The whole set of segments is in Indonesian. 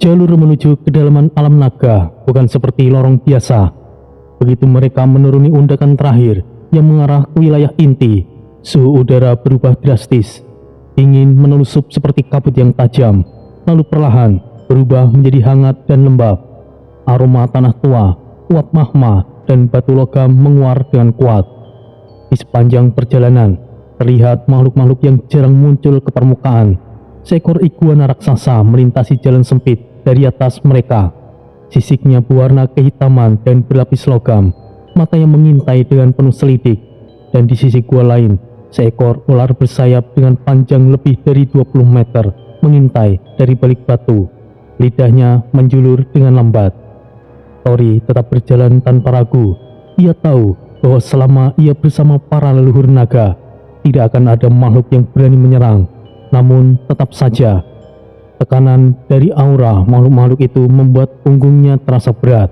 Jalur menuju kedalaman alam naga bukan seperti lorong biasa. Begitu mereka menuruni undakan terakhir yang mengarah ke wilayah inti, suhu udara berubah drastis. Dingin menelusup seperti kabut yang tajam, lalu perlahan berubah menjadi hangat dan lembab. Aroma tanah tua, uap magma, dan batu logam menguar dengan kuat. Di sepanjang perjalanan, terlihat makhluk-makhluk yang jarang muncul ke permukaan. Seekor iguana raksasa melintasi jalan sempit dari atas mereka. Sisiknya berwarna kehitaman dan berlapis logam, matanya mengintai dengan penuh selidik. Dan di sisi gua lain, seekor ular bersayap dengan panjang lebih dari 20 meter mengintai dari balik batu. Lidahnya menjulur dengan lambat. Tori tetap berjalan tanpa ragu. Ia tahu bahwa selama ia bersama para leluhur naga, tidak akan ada makhluk yang berani menyerang. Namun tetap saja, tekanan dari aura makhluk-makhluk itu membuat punggungnya terasa berat.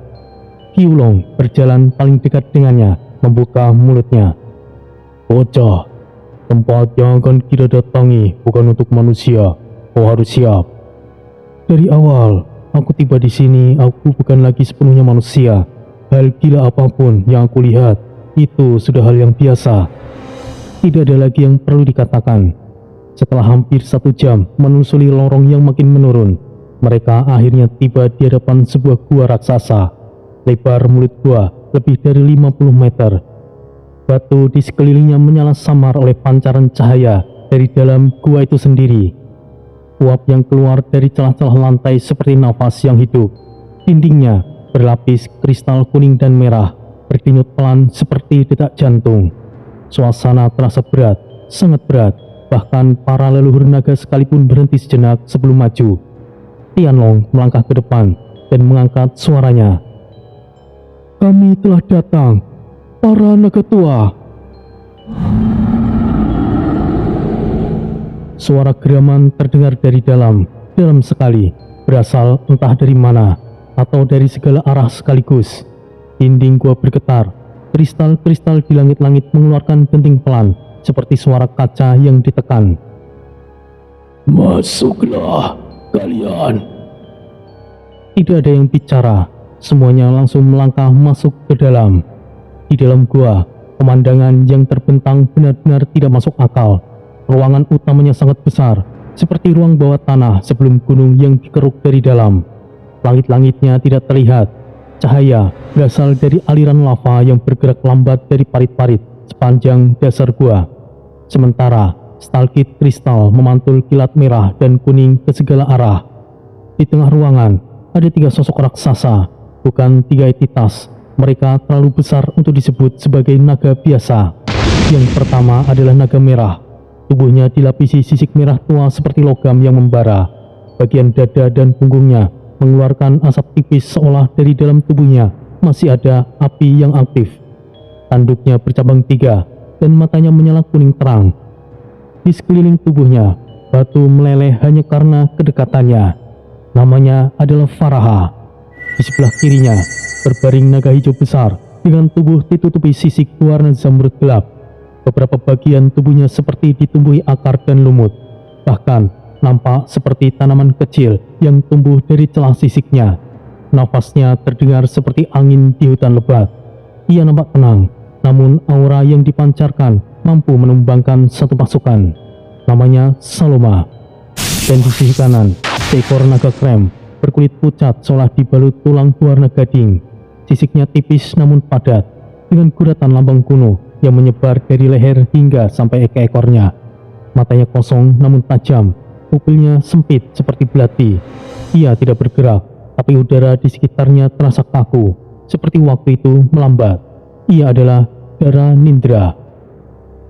Qiulong berjalan paling dekat dengannya, membuka mulutnya. "Bocah, tempat yang akan kita datangi bukan untuk manusia. Kau harus siap. Dari awal aku tiba di sini, aku bukan lagi sepenuhnya manusia. Hal gila apapun yang aku lihat, itu sudah hal yang biasa. Tidak ada lagi yang perlu dikatakan." Setelah hampir 1 jam menelusuri lorong yang makin menurun, mereka akhirnya tiba di hadapan sebuah gua raksasa. Lebar mulut gua lebih dari 50 meter. Batu di sekelilingnya menyala samar oleh pancaran cahaya dari dalam gua itu sendiri. Uap yang keluar dari celah-celah lantai seperti nafas yang hidup. Dindingnya berlapis kristal kuning dan merah, berdenyut pelan seperti detak jantung. Suasana terasa berat, sangat berat. Bahkan para leluhur naga sekalipun berhenti sejenak sebelum maju. Tianlong melangkah ke depan dan mengangkat suaranya. "Kami telah datang, para naga tua." Suara geraman terdengar dari dalam sekali, berasal entah dari mana atau dari segala arah sekaligus. Dinding gua bergetar, kristal-kristal di langit-langit mengeluarkan denting pelan, seperti suara kaca yang ditekan. "Masuklah kalian." Tidak ada yang bicara, semuanya langsung melangkah masuk ke dalam. Di dalam gua, pemandangan yang terbentang benar-benar tidak masuk akal. Ruangan utamanya sangat besar, seperti ruang bawah tanah sebelum gunung yang dikeruk dari dalam. Langit-langitnya tidak terlihat. Cahaya berasal dari aliran lava yang bergerak lambat dari parit-parit sepanjang dasar gua. Sementara stalaktit kristal memantul kilat merah dan kuning ke segala arah. Di tengah ruangan ada 3 sosok raksasa, bukan 3 entitas. Mereka terlalu besar untuk disebut sebagai naga biasa. Yang pertama adalah naga merah. Tubuhnya dilapisi sisik merah tua seperti logam yang membara. Bagian dada dan punggungnya mengeluarkan asap tipis seolah dari dalam tubuhnya masih ada api yang aktif. Tanduknya bercabang 3 dan matanya menyala kuning terang. Di sekeliling tubuhnya, batu meleleh hanya karena kedekatannya. Namanya adalah Faraha. Di sebelah kirinya, berbaring naga hijau besar dengan tubuh ditutupi sisik warna zamrud gelap. Beberapa bagian tubuhnya seperti ditumbuhi akar dan lumut. Bahkan, nampak seperti tanaman kecil yang tumbuh dari celah sisiknya. Nafasnya terdengar seperti angin di hutan lebat. Ia nampak tenang, namun aura yang dipancarkan mampu menumbangkan satu pasukan. Namanya Saloma. Dan di sisi kanan, seekor naga krem berkulit pucat seolah dibalut tulang berwarna gading. Sisiknya tipis namun padat, dengan guratan lambang kuno yang menyebar dari leher hingga sampai ekornya. Matanya kosong namun tajam, pupilnya sempit seperti belati. Ia tidak bergerak, tapi udara di sekitarnya terasa kaku, seperti waktu itu melambat. Ia adalah Dara Nindra.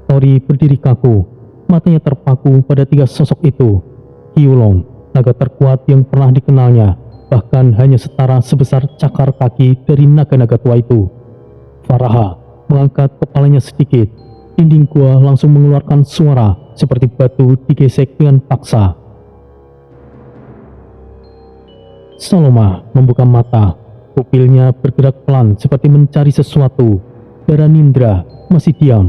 Tori berdiri kaku, matanya terpaku pada 3 sosok itu. Qiulong, naga terkuat yang pernah dikenalnya, bahkan hanya setara sebesar cakar kaki dari naga-naga tua itu. Faraha mengangkat kepalanya sedikit. Dinding gua langsung mengeluarkan suara seperti batu digesek dengan paksa. Saloma membuka mata, pupilnya bergerak pelan seperti mencari sesuatu. Dara Nindra masih diam,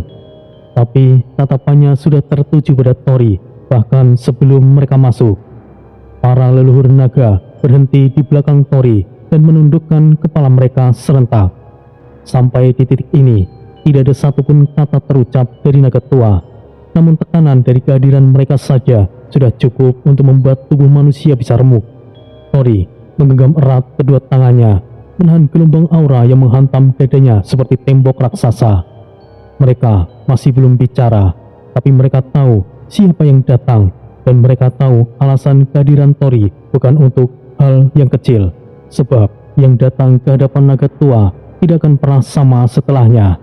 tapi tatapannya sudah tertuju pada Tori, bahkan sebelum mereka masuk. Para leluhur naga berhenti di belakang Tori dan menundukkan kepala mereka serentak. Sampai di titik ini, tidak ada satupun kata terucap dari naga tua. Namun tekanan dari kehadiran mereka saja sudah cukup untuk membuat tubuh manusia bisa remuk. Tori menggenggam erat kedua tangannya, menahan gelombang aura yang menghantam dadanya seperti tembok raksasa. Mereka masih belum bicara, tapi mereka tahu siapa yang datang, dan mereka tahu alasan kehadiran Tori bukan untuk hal yang kecil, sebab yang datang ke hadapan naga tua tidak akan pernah sama setelahnya.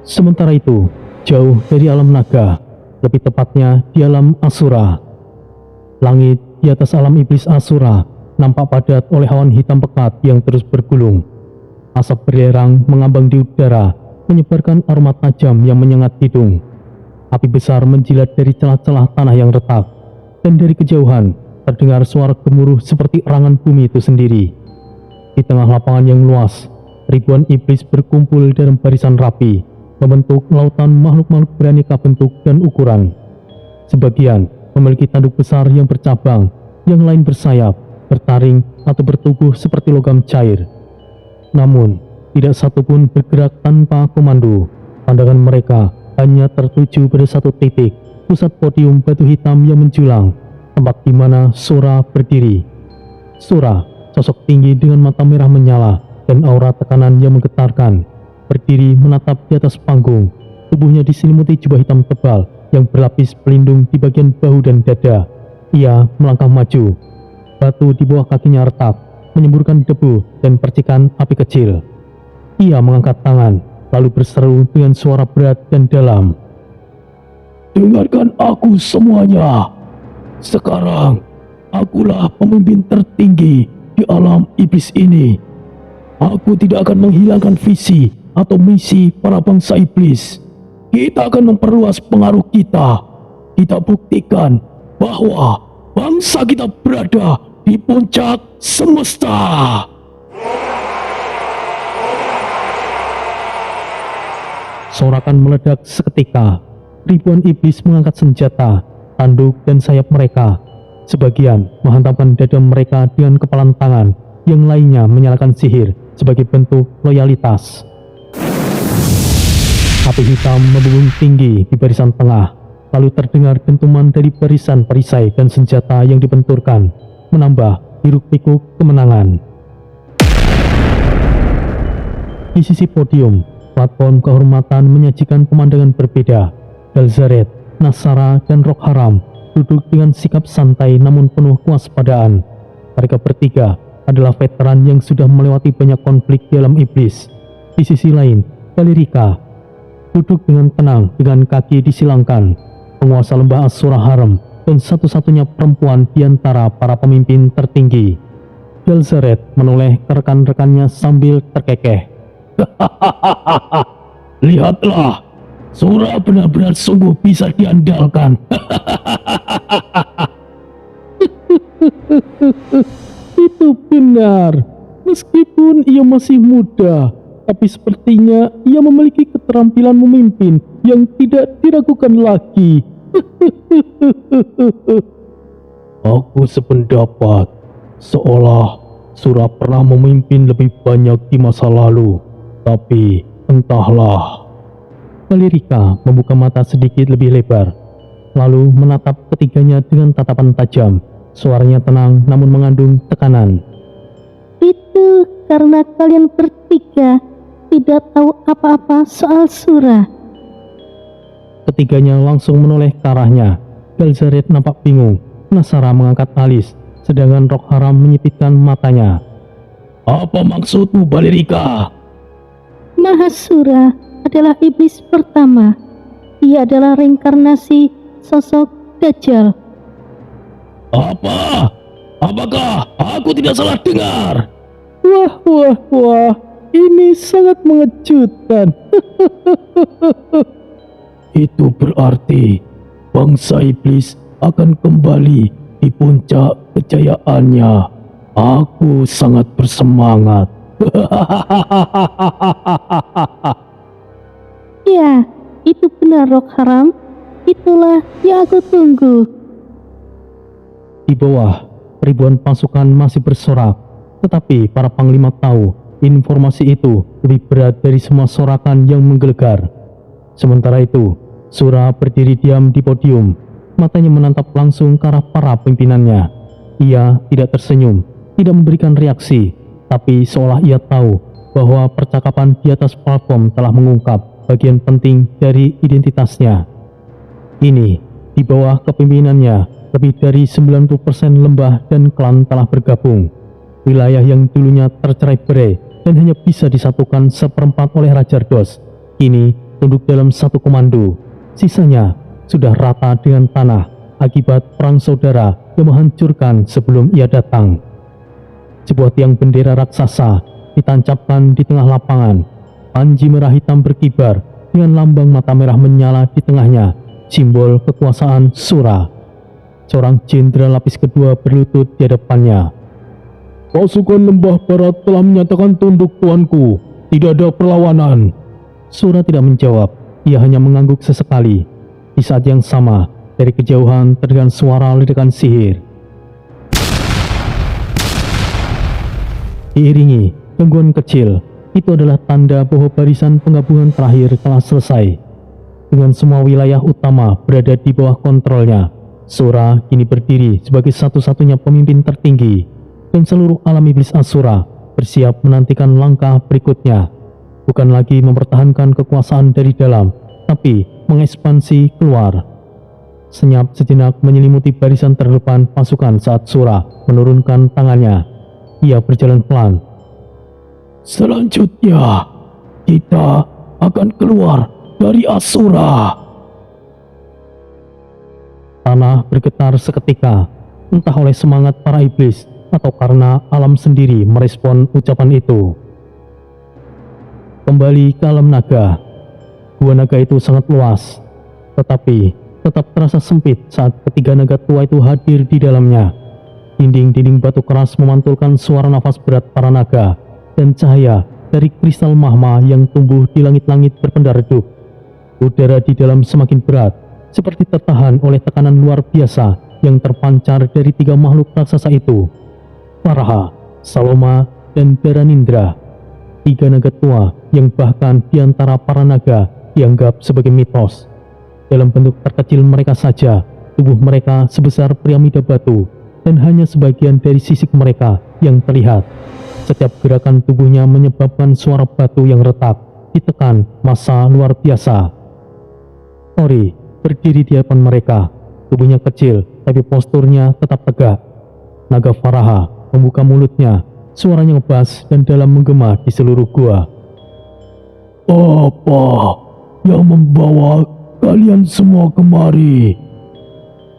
Sementara itu, jauh dari alam naga, lebih tepatnya di alam Asura, langit di atas alam iblis Asura nampak padat oleh awan hitam pekat yang terus bergulung. Asap belerang mengambang di udara, menyebarkan aroma tajam yang menyengat hidung. Api besar menjilat dari celah-celah tanah yang retak, dan dari kejauhan terdengar suara gemuruh seperti erangan bumi itu sendiri. Di tengah lapangan yang luas, ribuan iblis berkumpul dalam barisan rapi, membentuk lautan makhluk-makhluk beraneka bentuk dan ukuran. Sebagian memiliki tanduk besar yang bercabang, yang lain bersayap, bertaring, atau bertubuh seperti logam cair. Namun, tidak satupun bergerak tanpa komando. Pandangan mereka hanya tertuju pada satu titik, pusat podium batu hitam yang menjulang, tempat di mana Sora berdiri. Sora, sosok tinggi dengan mata merah menyala dan aura tekanan yang menggetarkan, berdiri menatap di atas panggung. Tubuhnya diselimuti jubah hitam tebal yang berlapis pelindung di bagian bahu dan dada. Ia melangkah maju. Batu di bawah kakinya retak, menyemburkan debu dan percikan api kecil. Ia mengangkat tangan, lalu berseru dengan suara berat dan dalam. "Dengarkan aku semuanya. Sekarang, akulah pemimpin tertinggi di alam iblis ini. Aku tidak akan menghilangkan visi atau misi para bangsa iblis. Kita akan memperluas pengaruh kita. Kita buktikan bahwa bangsa kita berada di puncak semesta." Sorakan meledak seketika. Ribuan iblis mengangkat senjata, tanduk, dan sayap mereka. Sebagian menghantamkan dada mereka dengan kepalan tangan, yang lainnya menyalakan sihir sebagai bentuk loyalitas. Api hitam membubung tinggi di barisan tengah, lalu terdengar dentuman dari barisan perisai dan senjata yang dibenturkan, menambah hiruk-pikuk kemenangan. Di sisi podium, platform kehormatan menyajikan pemandangan berbeda. Galzaret, Nasara, dan Rock Haram duduk dengan sikap santai namun penuh kewaspadaan. Mereka bertiga adalah veteran yang sudah melewati banyak konflik di alam iblis. Di sisi lain, Valerica duduk dengan tenang dengan kaki disilangkan, penguasa lembah Asura Haram dan satu-satunya perempuan di antara para pemimpin tertinggi. Galzaret menoleh ke rekan-rekannya sambil terkekeh. "Lihatlah, Sora benar-benar sungguh bisa diandalkan." "Itu benar. Meskipun ia masih muda, tapi sepertinya ia memiliki keterampilan memimpin yang tidak diragukan lagi." "Aku sependapat, seolah Sora pernah memimpin lebih banyak di masa lalu. Tapi entahlah." Valerica membuka mata sedikit lebih lebar, lalu menatap ketiganya dengan tatapan tajam. Suaranya tenang namun mengandung tekanan. "Itu karena kalian bertiga tidak tahu apa-apa soal Sora." Ketiganya langsung menoleh ke arahnya. Galzaret nampak bingung. Nasara mengangkat alis, sedangkan Rock Haram menyipitkan matanya. "Apa maksudmu, Valerica?" Mahasura adalah iblis pertama. Ia adalah reinkarnasi sosok Dajjal. "Apa? Apakah aku tidak salah dengar?" Wah, ini sangat mengejutkan. "Itu berarti bangsa iblis akan kembali di puncak kejayaannya. Aku sangat bersemangat." Ya, itu benar Rock Haram. Itulah yang aku tunggu. Di bawah, ribuan pasukan masih bersorak, tetapi para panglima tahu informasi itu lebih berat dari semua sorakan yang menggelegar. Sementara itu, Sura berdiri diam di podium, matanya menatap langsung ke arah para pimpinannya. Ia tidak tersenyum, tidak memberikan reaksi, tapi seolah ia tahu bahwa percakapan di atas platform telah mengungkap bagian penting dari identitasnya. Ini, di bawah kepemimpinannya, lebih dari 90% lembah dan klan telah bergabung. Wilayah yang dulunya tercerai-berai dan hanya bisa disatukan seperempat oleh Raja Ardos, kini tunduk dalam satu komando. Sisanya sudah rata dengan tanah akibat perang saudara yang menghancurkan sebelum ia datang. Sebuah tiang bendera raksasa ditancapkan di tengah lapangan. Panji merah hitam berkibar dengan lambang mata merah menyala di tengahnya, simbol kekuasaan Sura. Seorang jenderal lapis kedua berlutut di hadapannya. "Pasukan Lembah Barat telah menyatakan tunduk, tuanku. Tidak ada perlawanan." Sura tidak menjawab, ia hanya mengangguk sesekali. Di saat yang sama, dari kejauhan terdengar suara ledakan sihir. Diiringi gangguan kecil, itu adalah tanda bahwa barisan penggabungan terakhir telah selesai. Dengan semua wilayah utama berada di bawah kontrolnya, Sura kini berdiri sebagai satu-satunya pemimpin tertinggi, dan seluruh alam iblis Asura bersiap menantikan langkah berikutnya. Bukan lagi mempertahankan kekuasaan dari dalam, tapi mengekspansi keluar. Senyap sejenak menyelimuti barisan terdepan pasukan saat Sura menurunkan tangannya. Ia berjalan pelan. "Selanjutnya, kita akan keluar dari Asura." Tanah bergetar seketika, entah oleh semangat para iblis atau karena alam sendiri merespon ucapan itu. Kembali ke alam naga. Gua naga itu sangat luas, tetapi tetap terasa sempit saat ketiga naga tua itu hadir di dalamnya. Dinding-dinding batu keras memantulkan suara nafas berat para naga dan cahaya dari kristal magma yang tumbuh di langit-langit berpendar redup. Udara di dalam semakin berat, seperti tertahan oleh tekanan luar biasa yang terpancar dari tiga makhluk raksasa itu. Faraha, Saloma, dan Dharanindra. Tiga naga tua yang bahkan di antara para naga dianggap sebagai mitos. Dalam bentuk terkecil mereka saja, tubuh mereka sebesar piramida batu, dan hanya sebagian dari sisik mereka yang terlihat. Setiap gerakan tubuhnya menyebabkan suara batu yang retak, ditekan massa luar biasa. Tori berdiri di hadapan mereka, tubuhnya kecil tapi posturnya tetap tegak. Naga Faraha membuka mulutnya, suaranya ngebas dan dalam menggema di seluruh gua. "Apa yang membawa kalian semua kemari?"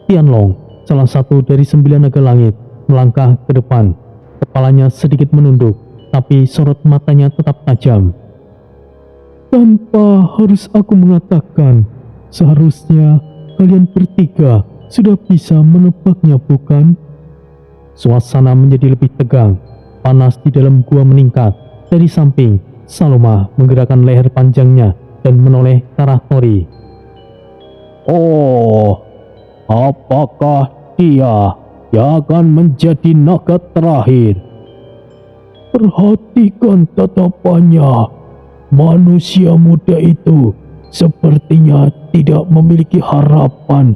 Tianlong, salah satu dari 9 naga langit, melangkah ke depan. Kepalanya sedikit menunduk, tapi sorot matanya tetap tajam. "Tanpa harus aku mengatakan, seharusnya kalian bertiga sudah bisa menebaknya, bukan?" Suasana menjadi lebih tegang. Panas di dalam gua meningkat. Dari samping, Saloma menggerakkan leher panjangnya dan menoleh ke arah Tori. "Oh, apakah dia yang akan menjadi naga terakhir?" "Perhatikan tatapannya. Manusia muda itu sepertinya tidak memiliki harapan.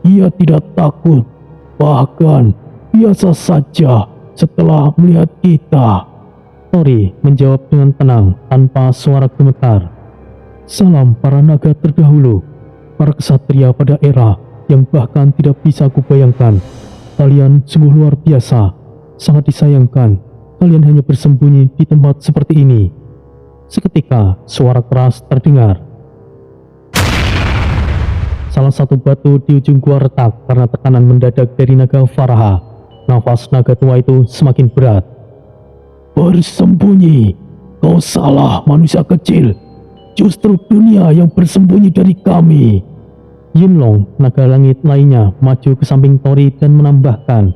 Ia tidak takut, bahkan biasa saja setelah melihat kita." Tori menjawab dengan tenang tanpa suara gemetar. "Salam para naga terdahulu, para kesatria pada era yang bahkan tidak bisa kubayangkan. Kalian sungguh luar biasa, sangat disayangkan kalian hanya bersembunyi di tempat seperti ini." Seketika suara keras terdengar. Salah satu batu di ujung gua retak karena tekanan mendadak dari naga Faraha. Nafas naga tua itu semakin berat. "Bersembunyi? Kau salah, manusia kecil. Justru dunia yang bersembunyi dari kami." Yunlong, naga langit lainnya, maju ke samping Tori dan menambahkan,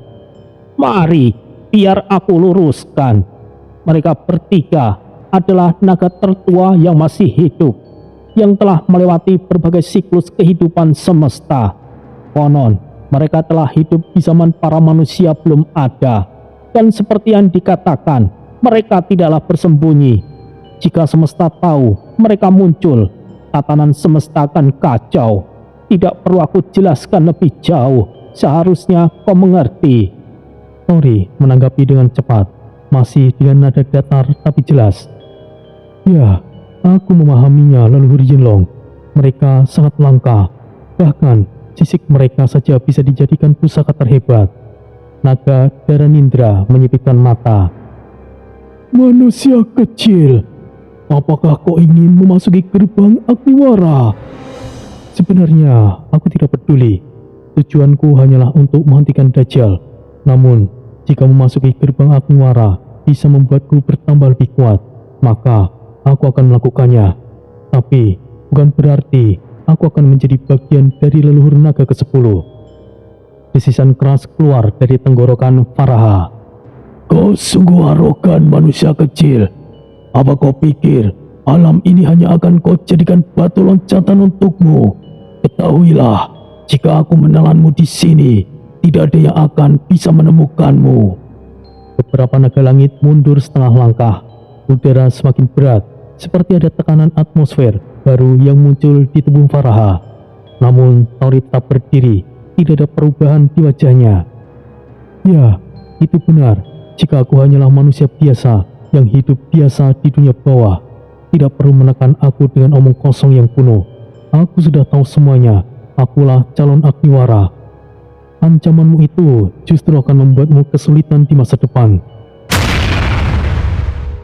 "Mari, biar aku luruskan. Mereka bertiga adalah naga tertua yang masih hidup, yang telah melewati berbagai siklus kehidupan semesta. Konon, Mereka telah hidup di zaman para manusia belum ada. Dan seperti yang dikatakan, mereka tidaklah bersembunyi. Jika semesta tahu, mereka muncul. Tatanan semesta akan kacau. Tidak perlu aku jelaskan lebih jauh. Seharusnya kau mengerti. Tori menanggapi dengan cepat, masih dengan nada datar tapi jelas. Ya, aku memahaminya leluhur Yinlong. Mereka sangat langka. Bahkan sisik mereka saja bisa dijadikan pusaka terhebat. Naga Dharanindra menyipitkan mata. Manusia kecil, apakah kau ingin memasuki gerbang Agniwara? Sebenarnya aku tidak peduli. Tujuanku hanyalah untuk menghentikan Dajjal. Namun, jika memasuki gerbang Agniwara bisa membuatku bertambah lebih kuat, maka aku akan melakukannya. Tapi bukan berarti aku akan menjadi bagian dari leluhur naga ke-10. Desisan keras keluar dari tenggorokan Faraha. Kau sungguh arogan, manusia kecil. Apa kau pikir alam ini hanya akan kau jadikan batu loncatan untukmu? Ketahuilah, jika aku menelanmu di sini, tidak ada yang akan bisa menemukanmu. Beberapa naga langit mundur setengah langkah. Udara semakin berat, seperti ada tekanan atmosfer baru yang muncul di tubuh Faraha. Namun Tori tetap berdiri. Tidak ada perubahan di wajahnya. Ya, itu benar. Jika aku hanyalah manusia biasa yang hidup biasa di dunia bawah, tidak perlu menekan aku dengan omong kosong yang kuno. Aku sudah tahu semuanya. Akulah calon Agniwara. Ancamanmu itu justru akan membuatmu kesulitan di masa depan.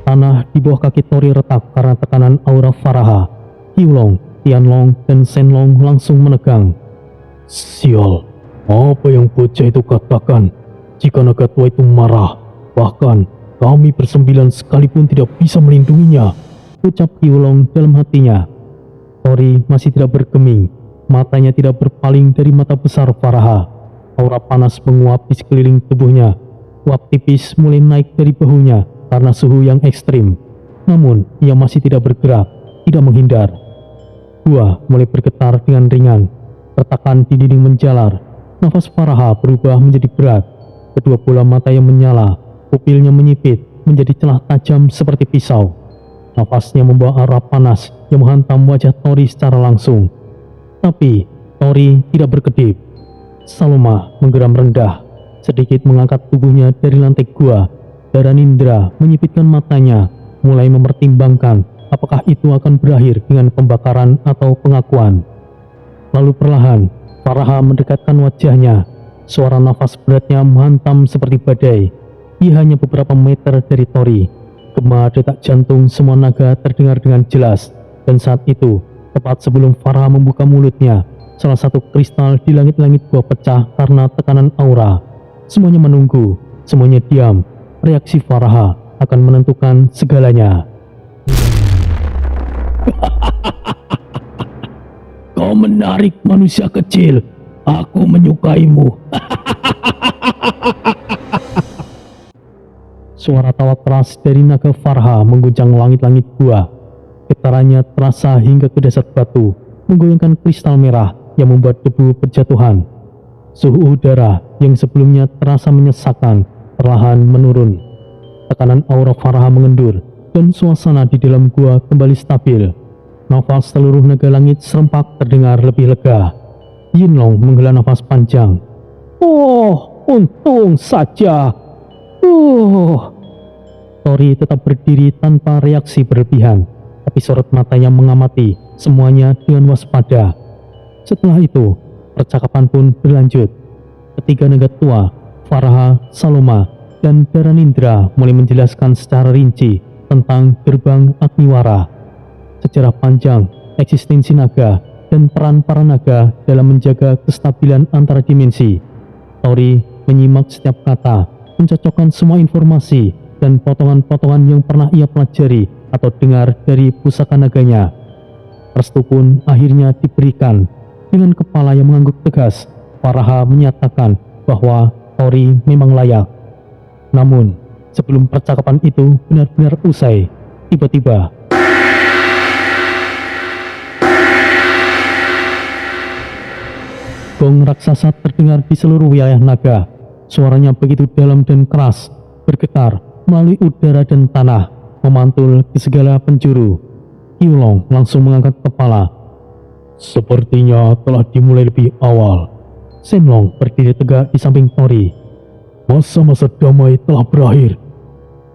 Tanah di bawah kaki Tori retak karena tekanan aura Faraha. Yulong, Tianlong, dan Shenlong langsung menegang. Sial, apa yang bocah itu katakan? Jika naga tua itu marah, bahkan kami bersembilan sekalipun tidak bisa melindunginya, ucap Yulong dalam hatinya. Tori masih tidak bergeming, matanya tidak berpaling dari mata besar Faraha. Aura panas menguap di sekeliling tubuhnya. Uap tipis mulai naik dari bahunya karena suhu yang ekstrim. Namun, ia masih tidak bergerak, tidak menghindar. Gua mulai bergetar dengan ringan. Retakan di dinding menjalar. Nafas Faraha berubah menjadi berat. Kedua bola mata yang menyala, pupilnya menyipit menjadi celah tajam seperti pisau. Nafasnya membawa aura panas yang menghantam wajah Tori secara langsung. Tapi Tori tidak berkedip. Saloma menggeram rendah, sedikit mengangkat tubuhnya dari lantai gua. Dharanindra menyipitkan matanya, mulai mempertimbangkan apakah itu akan berakhir dengan pembakaran atau pengakuan. Lalu perlahan, Faraha mendekatkan wajahnya. Suara nafas beratnya menghantam seperti badai. Ia hanya beberapa meter dari Tori. Gema detak jantung semua naga terdengar dengan jelas. Dan saat itu, tepat sebelum Faraha membuka mulutnya, salah satu kristal di langit-langit gua pecah karena tekanan aura. Semuanya menunggu, semuanya diam. Reaksi Faraha akan menentukan segalanya. Kau menarik, manusia kecil. Aku menyukaimu. Suara tawa keras dari naga Faraha mengguncang langit-langit gua. Getarannya terasa hingga ke dasar batu, menggoyangkan kristal merah yang membuat debu berjatuhan. Suhu udara yang sebelumnya terasa menyesakkan perlahan menurun. Tekanan aura Faraha mengendur dan suasana di dalam gua kembali stabil. Nafas seluruh naga langit serempak terdengar lebih lega. Yinlong menghela nafas panjang. Oh, untung saja. Tori tetap berdiri tanpa reaksi berlebihan, tapi sorot matanya mengamati semuanya dengan waspada. Setelah itu, percakapan pun berlanjut. Ketiga naga tua, Faraha, Saloma, dan Dharanindra mulai menjelaskan secara rinci tentang gerbang Agniwara. Sejarah panjang, eksistensi naga, dan peran para naga dalam menjaga kestabilan antar dimensi. Tori menyimak setiap kata, mencocokkan semua informasi dan potongan-potongan yang pernah ia pelajari atau dengar dari pusaka naganya. Restu pun akhirnya diberikan. Dengan kepala yang mengangguk tegas, Faraha menyatakan bahwa Tori memang layak. Namun, sebelum percakapan itu benar-benar usai, tiba-tiba gong gong raksasa terdengar di seluruh wilayah naga. Suaranya begitu dalam dan keras, bergetar melalui udara dan tanah, memantul ke segala penjuru. Hyolong langsung mengangkat kepala. Sepertinya telah dimulai lebih awal. Shenlong berdiri tegak di samping Tori. Masa-masa damai telah berakhir.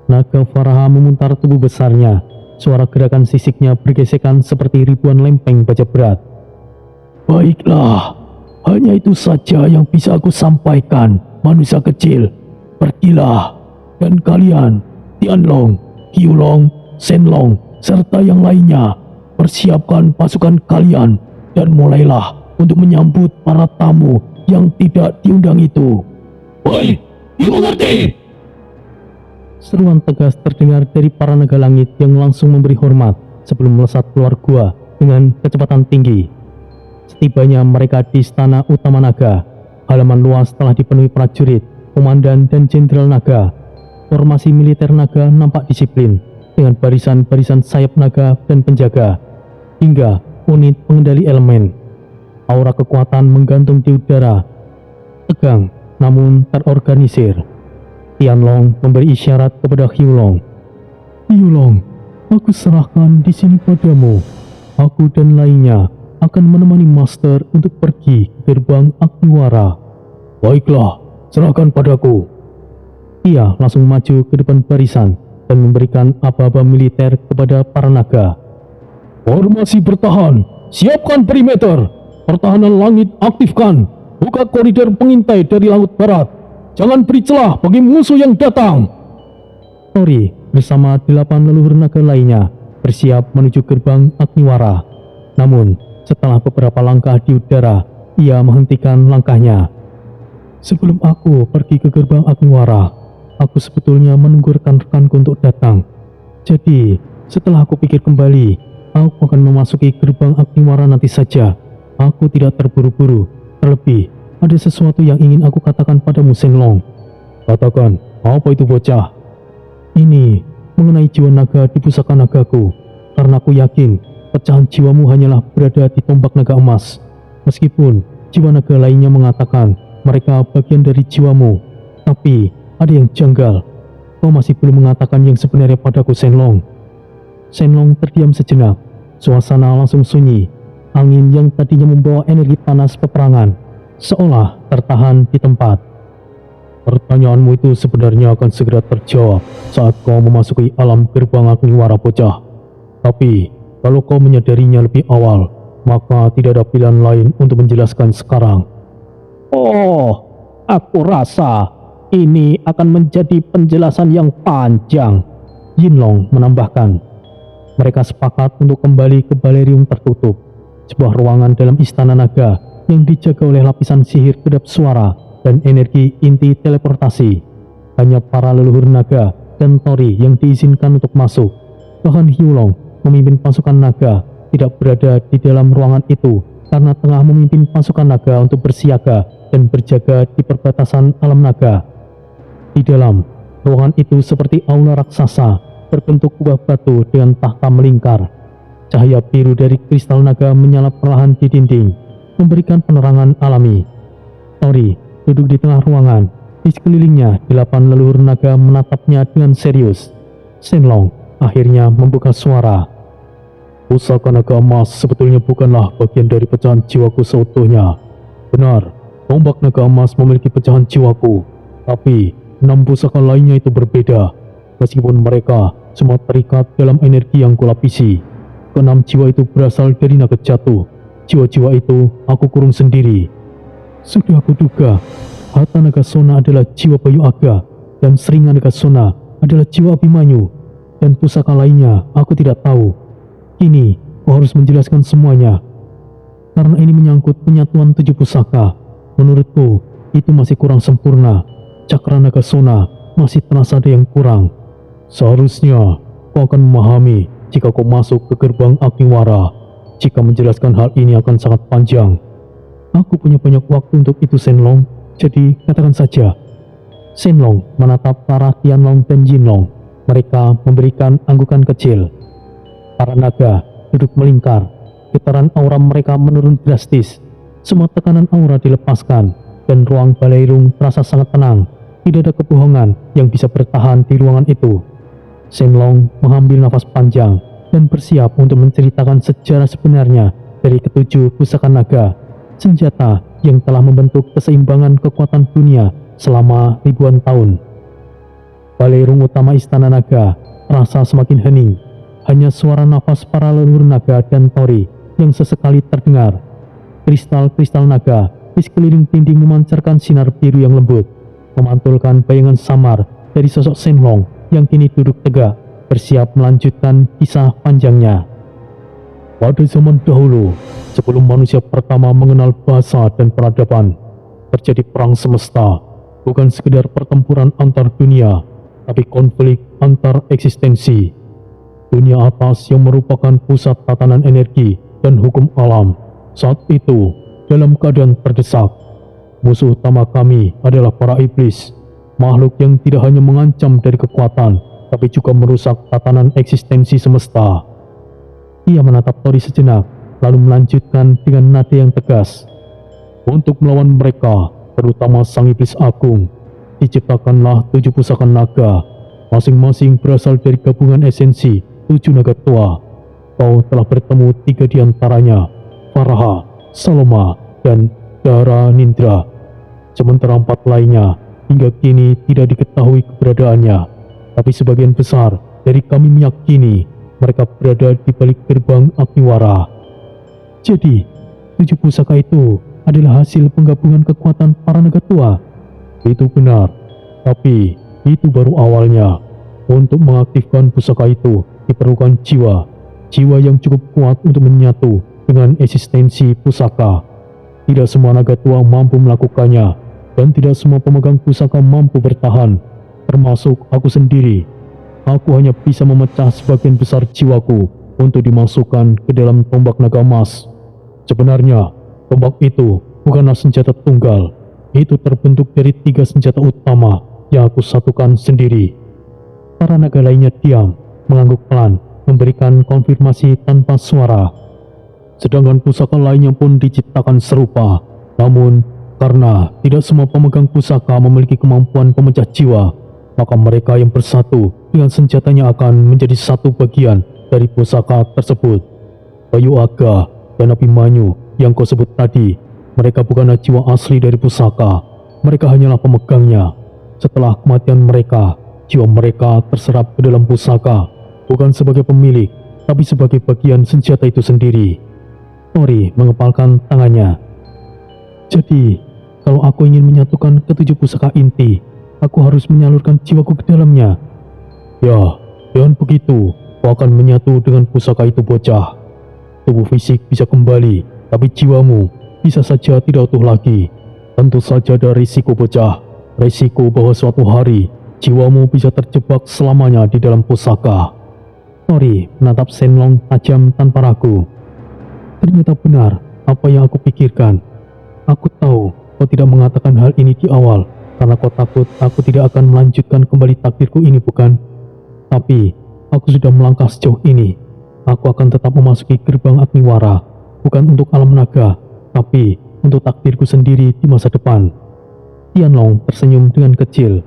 Naga Faraha memutar tubuh besarnya. Suara gerakan sisiknya bergesekan seperti ribuan lempeng baja berat. Baiklah, hanya itu saja yang bisa aku sampaikan, manusia kecil. Pergilah, dan kalian, Tianlong, Hyolong, Shenlong, serta yang lainnya, persiapkan pasukan kalian dan mulailah untuk menyambut para tamu yang tidak diundang itu. Baik, dimengerti. Seruan tegas terdengar dari para naga langit yang langsung memberi hormat sebelum melesat keluar gua dengan kecepatan tinggi. Setibanya mereka di istana utama naga, halaman luas telah dipenuhi prajurit, komandan dan jenderal naga. Formasi militer naga nampak disiplin dengan barisan-barisan sayap naga dan penjaga, hingga unit pengendali elemen. Aura kekuatan menggantung di udara, tegang namun terorganisir. Tianlong memberi isyarat kepada Hyolong. Hyolong, aku serahkan di sini padamu. Aku dan lainnya akan menemani Master untuk pergi ke gerbang Agniwara. Baiklah, serahkan padaku. Ia langsung maju ke depan barisan dan memberikan aba-aba militer kepada para naga. Formasi bertahan, siapkan perimeter. Pertahanan langit aktifkan. Buka koridor pengintai dari laut barat. Jangan beri celah bagi musuh yang datang. Tori bersama 8 leluhur naga lainnya bersiap menuju gerbang Agniwara. Namun, setelah beberapa langkah di udara, ia menghentikan langkahnya. Sebelum aku pergi ke gerbang Agniwara, aku sebetulnya menunggu rekan-rekanku untuk datang. Jadi, setelah aku pikir kembali, aku akan memasuki gerbang Agniwara nanti saja. Aku tidak terburu-buru. Terlebih, ada sesuatu yang ingin aku katakan padamu, Shenlong. Katakan, apa itu bocah? Ini mengenai jiwa naga di pusaka nagaku. Karena aku yakin, pecahan jiwamu hanyalah berada di tombak naga emas. Meskipun jiwa naga lainnya mengatakan mereka bagian dari jiwamu. Tapi, ada yang janggal. Kau masih belum mengatakan yang sebenarnya padaku, Shenlong. Shenlong terdiam sejenak. Suasana langsung sunyi. Angin yang tadinya membawa energi panas peperangan seolah tertahan di tempat. Pertanyaanmu itu sebenarnya akan segera terjawab saat kau memasuki alam gerbang Agniwara, bocah. Tapi, kalau kau menyadarinya lebih awal, maka tidak ada pilihan lain untuk menjelaskan sekarang. Oh, aku rasa ini akan menjadi penjelasan yang panjang, Yinlong menambahkan. Mereka sepakat untuk kembali ke balerium tertutup, sebuah ruangan dalam istana naga yang dijaga oleh lapisan sihir kedap suara dan energi inti teleportasi. Hanya para leluhur naga dan Tori yang diizinkan untuk masuk. Bahkan Hyolong, memimpin pasukan naga, tidak berada di dalam ruangan itu karena tengah memimpin pasukan naga untuk bersiaga dan berjaga di perbatasan alam naga. Di dalam ruangan itu seperti aula raksasa berbentuk kubah batu dengan tahta melingkar. Cahaya biru dari kristal naga menyalap perlahan di dinding, memberikan penerangan alami. Tori duduk di tengah ruangan. Di sekelilingnya 8 leluhur naga menatapnya dengan serius. Shenlong akhirnya membuka suara. Pusaka naga emas sebetulnya bukanlah bagian dari pecahan jiwaku seutuhnya. Benar, tombak naga emas memiliki pecahan jiwaku. Tapi 6 pusaka lainnya itu berbeda. Meskipun mereka semua terikat dalam energi yang kulapisi. Keenam jiwa itu berasal dari naga jatuh. Jiwa-jiwa itu aku kurung sendiri. Sudah aku duga, Hata Naga Sona adalah jiwa Bayu Aga, dan Seringa Naga Sona adalah jiwa Abimanyu, dan pusaka lainnya aku tidak tahu. Kini, kau harus menjelaskan semuanya. Karena ini menyangkut penyatuan 7 pusaka, menurutku itu masih kurang sempurna. Cakra Naga Sona masih terasa ada yang kurang. Seharusnya kau akan memahami jika kau masuk ke gerbang Agniwara. Jika menjelaskan hal ini akan sangat panjang. Aku punya banyak waktu untuk itu, Shenlong. Jadi katakan saja. Shenlong menatap arah Tianlong dan Yinlong. Mereka memberikan anggukan kecil. Para naga duduk melingkar. Getaran aura mereka menurun drastis. Semua tekanan aura dilepaskan, dan ruang Baleirung terasa sangat tenang. Tidak ada kebohongan yang bisa bertahan di ruangan itu. Shenlong mengambil nafas panjang dan bersiap untuk menceritakan sejarah sebenarnya dari ketujuh pusaka naga, senjata yang telah membentuk keseimbangan kekuatan dunia selama ribuan tahun. Baleirung utama Istana Naga terasa semakin hening. Hanya suara nafas para leluhur naga dan Tori yang sesekali terdengar. Kristal-kristal naga di sekeliling dinding memancarkan sinar biru yang lembut, memantulkan bayangan samar dari sosok Shenlong yang kini duduk tegak, bersiap melanjutkan kisah panjangnya. Pada zaman dahulu, sebelum manusia pertama mengenal bahasa dan peradaban, terjadi perang semesta, bukan sekedar pertempuran antar dunia, tapi konflik antar eksistensi. Dunia atas yang merupakan pusat tatanan energi dan hukum alam, saat itu dalam keadaan terdesak. Musuh utama kami adalah para iblis, makhluk yang tidak hanya mengancam dari kekuatan, tapi juga merusak tatanan eksistensi semesta. Ia menatap Tori sejenak, lalu melanjutkan dengan nada yang tegas. Untuk melawan mereka, terutama sang iblis agung, diciptakanlah 7 pusaka naga, masing-masing berasal dari gabungan esensi 7 naga tua. Kau telah bertemu 3 di antaranya, Faraha, Saloma, dan Dara Nindra. Sementara 4 lainnya hingga kini tidak diketahui keberadaannya, tapi sebagian besar dari kami meyakini mereka berada di balik gerbang Agniwara. Jadi, 7 pusaka itu adalah hasil penggabungan kekuatan para naga tua. Itu benar, tapi itu baru awalnya. Untuk mengaktifkan pusaka itu diperlukan jiwa yang cukup kuat untuk menyatu dengan eksistensi pusaka. Tidak semua naga tua mampu melakukannya, dan tidak semua pemegang pusaka mampu bertahan, termasuk aku sendiri. Aku hanya bisa memecah sebagian besar jiwaku untuk dimasukkan ke dalam tombak naga emas. Sebenarnya, tombak itu bukanlah senjata tunggal. Itu terbentuk dari 3 senjata utama yang aku satukan sendiri. Para naga lainnya diam, mengangguk pelan, memberikan konfirmasi tanpa suara. Sedangkan pusaka lainnya pun diciptakan serupa. Namun, karena tidak semua pemegang pusaka memiliki kemampuan pemecah jiwa, maka mereka yang bersatu dengan senjatanya akan menjadi satu bagian dari pusaka tersebut. Bayu Aga dan Abimanyu yang kau sebut tadi, mereka bukanlah jiwa asli dari pusaka. Mereka hanyalah pemegangnya. Setelah kematian mereka, jiwa mereka terserap ke dalam pusaka, bukan sebagai pemilik, tapi sebagai bagian senjata itu sendiri. Tori mengepalkan tangannya. Jadi, kalau aku ingin menyatukan ke-7 pusaka inti, aku harus menyalurkan jiwaku ke dalamnya. Ya, dengan begitu, kau akan menyatu dengan pusaka itu, bocah. Tubuh fisik bisa kembali, tapi jiwamu bisa saja tidak utuh lagi. Tentu saja ada risiko, bocah. Risiko bahwa suatu hari jiwamu bisa terjebak selamanya di dalam pusaka. Tori menatap Shenlong tajam tanpa ragu. Ternyata benar apa yang aku pikirkan. Aku tahu kau tidak mengatakan hal ini di awal karena kau takut aku tidak akan melanjutkan kembali takdirku ini, bukan? Tapi aku sudah melangkah sejauh ini. Aku akan tetap memasuki gerbang Agniwara, bukan untuk alam naga, tapi untuk takdirku sendiri di masa depan. Tianlong tersenyum dengan kecil.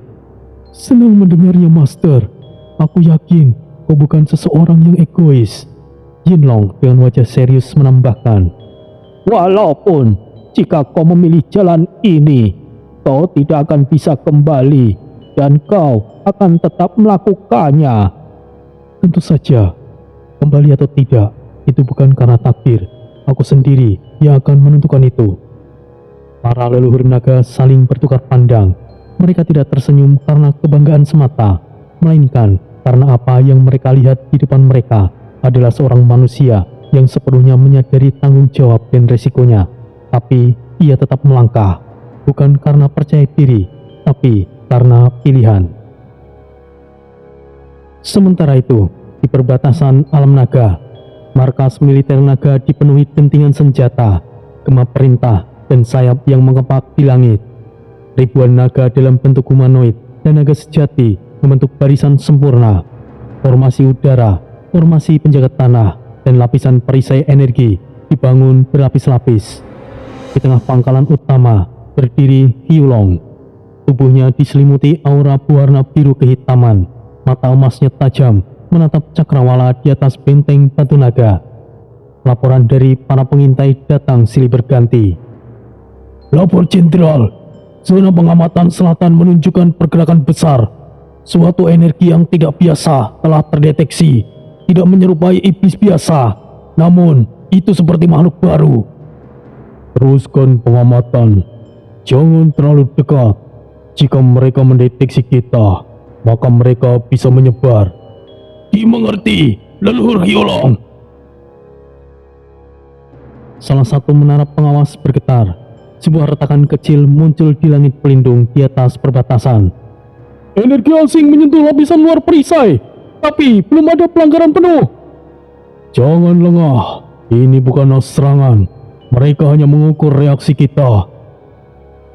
Senang mendengarnya, Master. Aku yakin kau bukan seseorang yang egois. Yinlong dengan wajah serius menambahkan, walaupun jika kau memilih jalan ini, kau tidak akan bisa kembali dan kau akan tetap melakukannya. Tentu saja, kembali atau tidak, itu bukan karena takdir. Aku sendiri yang akan menentukan itu. Para leluhur naga saling bertukar pandang. Mereka tidak tersenyum karena kebanggaan semata, melainkan karena apa yang mereka lihat di depan mereka adalah seorang manusia yang sepenuhnya menyadari tanggung jawab dan resikonya. Tapi ia tetap melangkah, bukan karena percaya diri, tapi karena pilihan. Sementara itu, di perbatasan alam naga, markas militer naga dipenuhi dentingan senjata, gema perintah, dan sayap yang mengepak di langit. Ribuan naga dalam bentuk humanoid dan naga sejati membentuk barisan sempurna. Formasi udara, formasi penjaga tanah, dan lapisan perisai energi dibangun berlapis-lapis. Di tengah pangkalan utama berdiri Hyulong. Tubuhnya diselimuti aura berwarna biru kehitaman. Mata emasnya tajam menatap cakrawala di atas benteng batu naga. Laporan dari para pengintai datang silih berganti. Lapor Jenderal, zona pengamatan selatan menunjukkan pergerakan besar. Suatu energi yang tidak biasa telah terdeteksi. Tidak menyerupai iblis biasa, namun itu seperti makhluk baru. Teruskan pengamatan. Jangan terlalu dekat. Jika mereka mendeteksi kita, maka mereka bisa menyebar. Dimengerti, leluhur Hyolong. Salah satu menara pengawas bergetar. Sebuah retakan kecil muncul di langit pelindung di atas perbatasan. Energi asing menyentuh lapisan luar perisai, tapi belum ada pelanggaran penuh. Jangan lengah, ini bukanlah serangan. Mereka hanya mengukur reaksi kita.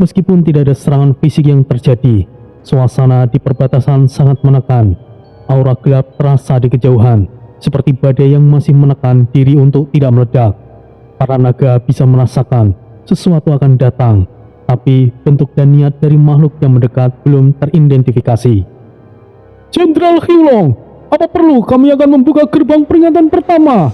Meskipun tidak ada serangan fisik yang terjadi, suasana di perbatasan sangat menekan. Aura gelap terasa di kejauhan, seperti badai yang masih menekan diri untuk tidak meledak. Para naga bisa merasakan sesuatu akan datang, tapi bentuk dan niat dari makhluk yang mendekat belum teridentifikasi. Jenderal Hyolong, apa perlu kami akan membuka gerbang peringatan pertama?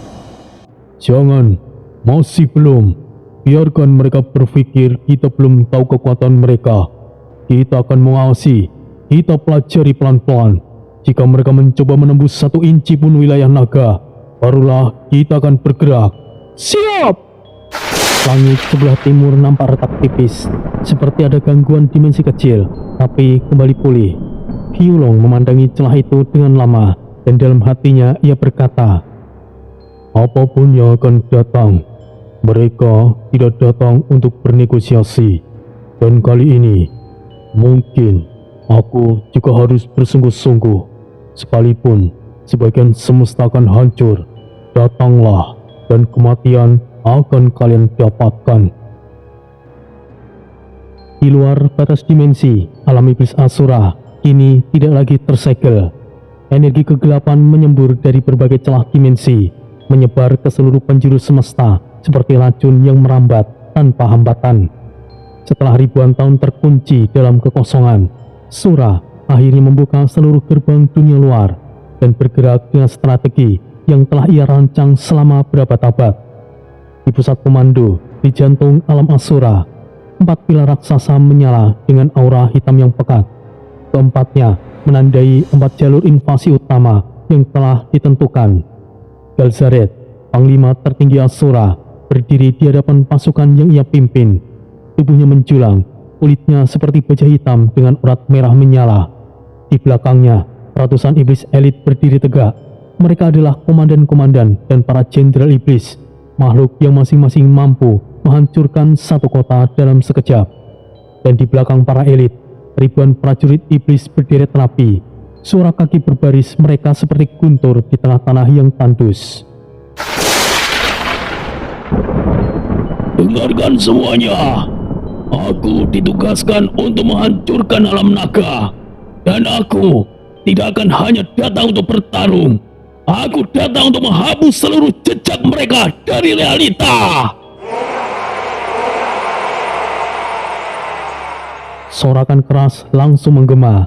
Jangan, masih belum. Biarkan mereka berpikir kita belum tahu kekuatan mereka. Kita akan mengawasi, kita pelajari pelan-pelan. Jika mereka mencoba menembus 1 inci pun wilayah naga, barulah kita akan bergerak. Siap! Langit sebelah timur nampak retak tipis, seperti ada gangguan dimensi kecil, tapi kembali pulih. Hyolong memandangi celah itu dengan lama, dan dalam hatinya ia berkata, apapun yang akan datang, mereka tidak datang untuk bernegosiasi. Dan kali ini, mungkin aku juga harus bersungguh-sungguh. Sekalipun sebagian semesta akan hancur, datanglah dan kematian akan kalian dapatkan. Di luar batas dimensi, alam iblis Asura kini tidak lagi tersegel. Energi kegelapan menyembur dari berbagai celah dimensi, menyebar ke seluruh penjuru semesta seperti racun yang merambat tanpa hambatan. Setelah ribuan tahun terkunci dalam kekosongan, Sura akhirnya membuka seluruh gerbang dunia luar dan bergerak dengan strategi yang telah ia rancang selama berabad-abad. Di pusat komando, di jantung alam Asura, 4 pilar raksasa menyala dengan aura hitam yang pekat. Keempatnya menandai 4 jalur invasi utama yang telah ditentukan. Galzaret, panglima tertinggi Asura, berdiri di hadapan pasukan yang ia pimpin. Tubuhnya menjulang, kulitnya seperti baja hitam dengan urat merah menyala. Di belakangnya, ratusan iblis elit berdiri tegak. Mereka adalah komandan-komandan dan para jenderal iblis, makhluk yang masing-masing mampu menghancurkan satu kota dalam sekejap. Dan di belakang para elit, ribuan prajurit iblis berderet rapi. Suara kaki berbaris mereka seperti guntur di tengah tanah yang tandus. Dengarkan semuanya, aku ditugaskan untuk menghancurkan alam naga. Dan aku tidak akan hanya datang untuk bertarung. Aku datang untuk menghapus seluruh jejak mereka dari realita. Sorakan keras langsung menggema.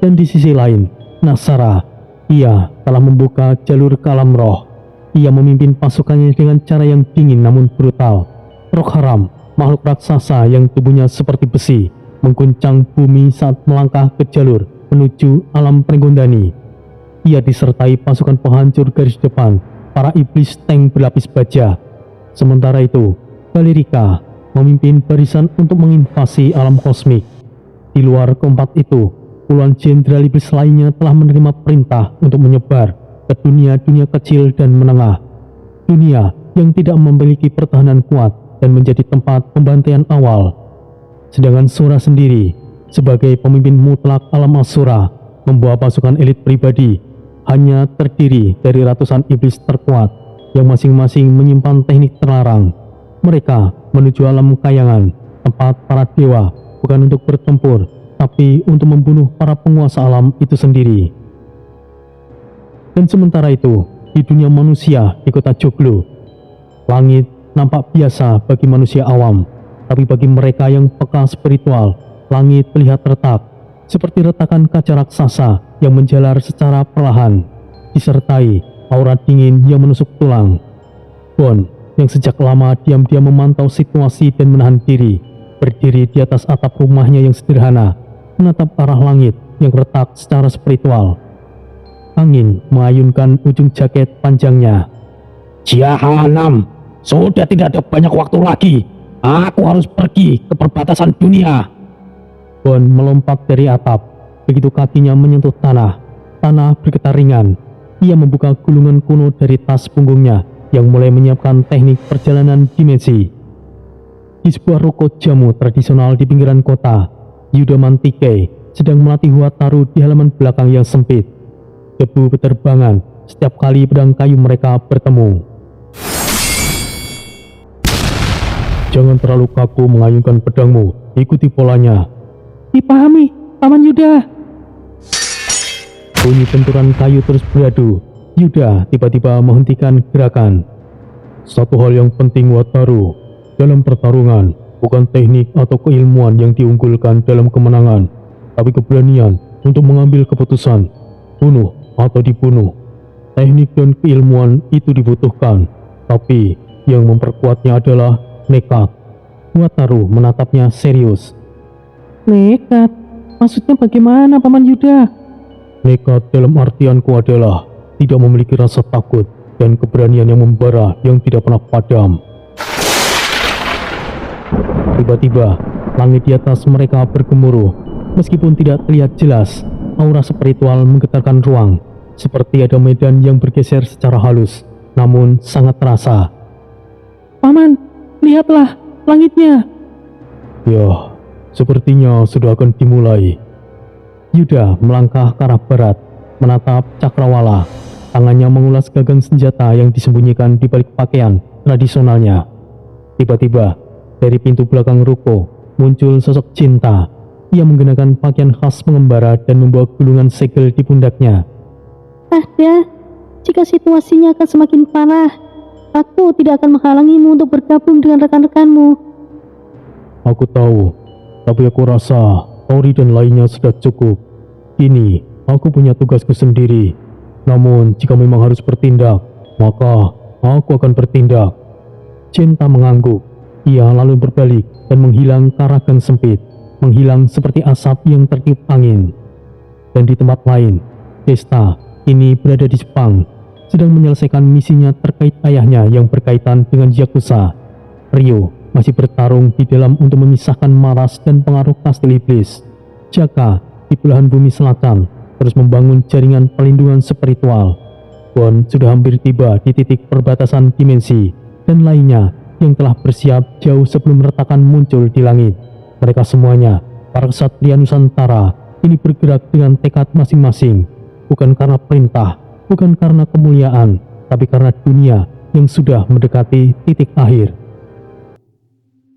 Dan di sisi lain, Nasara, ia telah membuka jalur ke alam roh. Ia memimpin pasukannya dengan cara yang dingin namun brutal. Roh Haram, makhluk raksasa yang tubuhnya seperti besi, mengguncang bumi saat melangkah ke jalur menuju alam Prenggondani. Ia disertai pasukan penghancur garis depan, para iblis tank berlapis baja. Sementara itu, Valerika memimpin barisan untuk menginvasi alam kosmik. Di luar keempat itu, puluhan jenderal iblis lainnya telah menerima perintah untuk menyebar ke dunia-dunia kecil dan menengah. Dunia yang tidak memiliki pertahanan kuat dan menjadi tempat pembantaian awal. Sedangkan Sura sendiri, sebagai pemimpin mutlak alam Asura, membawa pasukan elit pribadi, hanya terdiri dari ratusan iblis terkuat yang masing-masing menyimpan teknik terlarang. Mereka menuju alam kayangan, tempat para dewa, bukan untuk bertempur, tapi untuk membunuh para penguasa alam itu sendiri. Dan sementara itu, di dunia manusia di kota Joglo, langit nampak biasa bagi manusia awam. Tapi bagi mereka yang peka spiritual, langit terlihat retak, seperti retakan kaca raksasa yang menjalar secara perlahan, disertai aura dingin yang menusuk tulang. Bon, yang sejak lama diam-diam memantau situasi dan menahan diri, berdiri di atas atap rumahnya yang sederhana, menatap arah langit yang retak secara spiritual. Angin mengayunkan ujung jaket panjangnya. Jahanam, sudah tidak ada banyak waktu lagi. Aku harus pergi ke perbatasan dunia. Bon melompat dari atap. Begitu kakinya menyentuh tanah, tanah bergetar ringan. Ia membuka gulungan kuno dari tas punggungnya yang mulai menyiapkan teknik perjalanan dimensi. Di sebuah ruko jamu tradisional di pinggiran kota, Yuda Mantike sedang melatih Wataru di halaman belakang yang sempit. Debu berterbangan setiap kali pedang kayu mereka bertemu. Jangan terlalu kaku mengayunkan pedangmu, ikuti polanya. Dipahami, Paman Yuda. Bunyi benturan kayu terus beradu. Yuda tiba-tiba menghentikan gerakan. Satu hal yang penting Wataru, dalam pertarungan bukan teknik atau keilmuan yang diunggulkan dalam kemenangan, tapi keberanian untuk mengambil keputusan, bunuh atau dibunuh. Teknik dan keilmuan itu dibutuhkan, tapi yang memperkuatnya adalah nekat. Wataru menatapnya serius. Nekat? Maksudnya bagaimana, Paman Yuda? Nekat dalam artianku adalah tidak memiliki rasa takut dan keberanian yang membara yang tidak pernah padam. Tiba-tiba, langit di atas mereka bergemuruh. Meskipun tidak terlihat jelas, aura spiritual menggetarkan ruang, seperti ada medan yang bergeser secara halus, namun sangat terasa. Paman, lihatlah langitnya. Ya, sepertinya sudah akan dimulai. Yuda melangkah ke arah barat, menatap cakrawala. Tangannya mengulas gagang senjata yang disembunyikan di balik pakaian tradisionalnya. Tiba-tiba, dari pintu belakang ruko, muncul sosok Cinta. Ia mengenakan pakaian khas pengembara dan membawa gulungan segel di pundaknya. Ada, jika situasinya akan semakin parah, aku tidak akan menghalangimu untuk bergabung dengan rekan-rekanmu. Aku tahu, tapi aku rasa Tori dan lainnya sudah cukup. Kini, aku punya tugasku sendiri. Namun, jika memang harus bertindak, maka aku akan bertindak. Cinta mengangguk. Ia lalu berbalik dan menghilang ke arah gang sempit, menghilang seperti asap yang tertiup angin. Dan di tempat lain, Desta kini berada di Jepang, sedang menyelesaikan misinya terkait ayahnya yang berkaitan dengan Yakuza. Ryo masih bertarung di dalam untuk memisahkan Maras dan pengaruh kastil iblis. Jaka di belahan bumi selatan terus membangun jaringan perlindungan spiritual. Bon sudah hampir tiba di titik perbatasan dimensi, dan lainnya yang telah bersiap jauh sebelum retakan muncul di langit. Mereka semuanya, para ksatria Nusantara, ini bergerak dengan tekad masing-masing, bukan karena perintah, bukan karena kemuliaan, tapi karena dunia yang sudah mendekati titik akhir.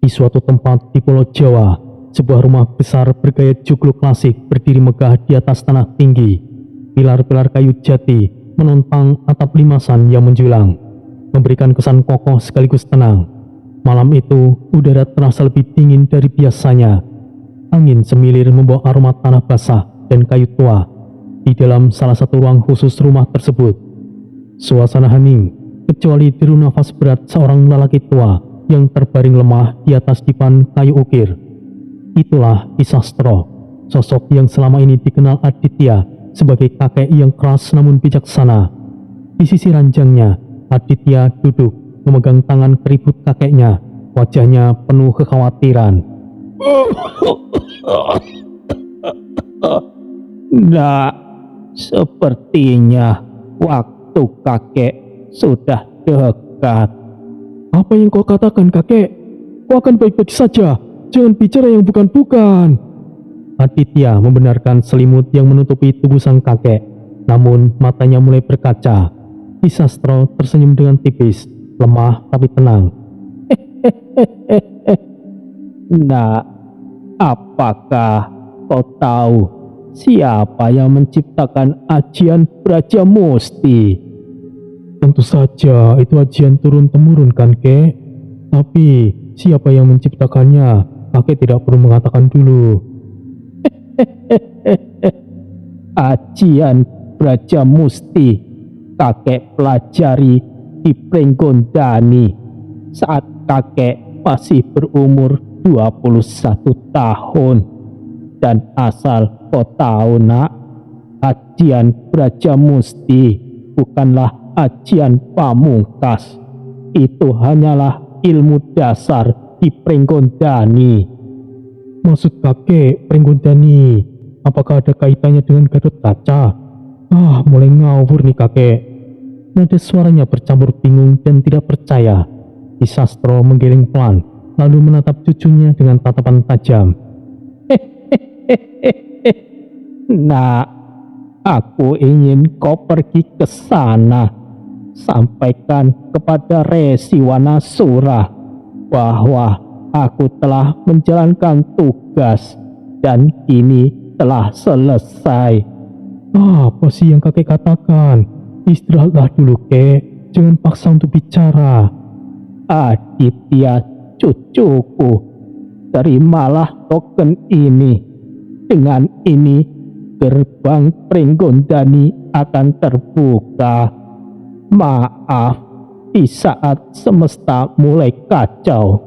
Di suatu tempat di Pulau Jawa, sebuah rumah besar bergaya joglo klasik berdiri megah di atas tanah tinggi. Pilar-pilar kayu jati menopang atap limasan yang menjulang, memberikan kesan kokoh sekaligus tenang. Malam itu, udara terasa lebih dingin dari biasanya. Angin semilir membawa aroma tanah basah dan kayu tua. Di dalam salah satu ruang khusus rumah tersebut, suasana hening, kecuali deru nafas berat seorang lelaki tua yang terbaring lemah di atas dipan kayu ukir. Itulah Isastro, sosok yang selama ini dikenal Aditya sebagai kakek yang keras namun bijaksana. Di sisi ranjangnya, Aditya duduk memegang tangan keribut kakeknya, wajahnya penuh kekhawatiran. Nah, sepertinya waktu kakek sudah dekat. Apa yang kau katakan, kakek? Kau akan baik-baik saja. Jangan bicara yang bukan-bukan. Aditya membenarkan selimut yang menutupi tubuh sang kakek, namun matanya mulai berkaca. Isastro tersenyum dengan tipis, lemah tapi tenang. Nah, apakah kau tahu siapa yang menciptakan ajian Braja Musti? Tentu saja itu ajian turun-temurun kan, kek? Tapi siapa yang menciptakannya? Kakek tidak perlu mengatakan dulu. Ajian Braja Musti kakek pelajari di Pringgondani saat kakek masih berumur 21 tahun. Dan asal kau tahu nak, ajian Braja Musti bukanlah ajian pamungkas. Itu hanyalah ilmu dasar di Pringgondani. Maksud kakek Pringgondani, apakah ada kaitannya dengan Gatot Kaca? Mulai ngawur nih kakek. Nada suaranya bercampur bingung dan tidak percaya. Ki Sastro menggeleng pelan, lalu menatap cucunya dengan tatapan tajam. Nak, aku ingin kau pergi ke sana. Sampaikan kepada Resi Wanasura bahwa aku telah menjalankan tugas dan kini telah selesai. Apa sih yang kakek katakan? Istirahatlah dulu kek, jangan paksa untuk bicara. Aditya cucuku, terimalah token ini. Dengan ini gerbang Pringgondani akan terbuka. Maaf, di saat semesta mulai kacau,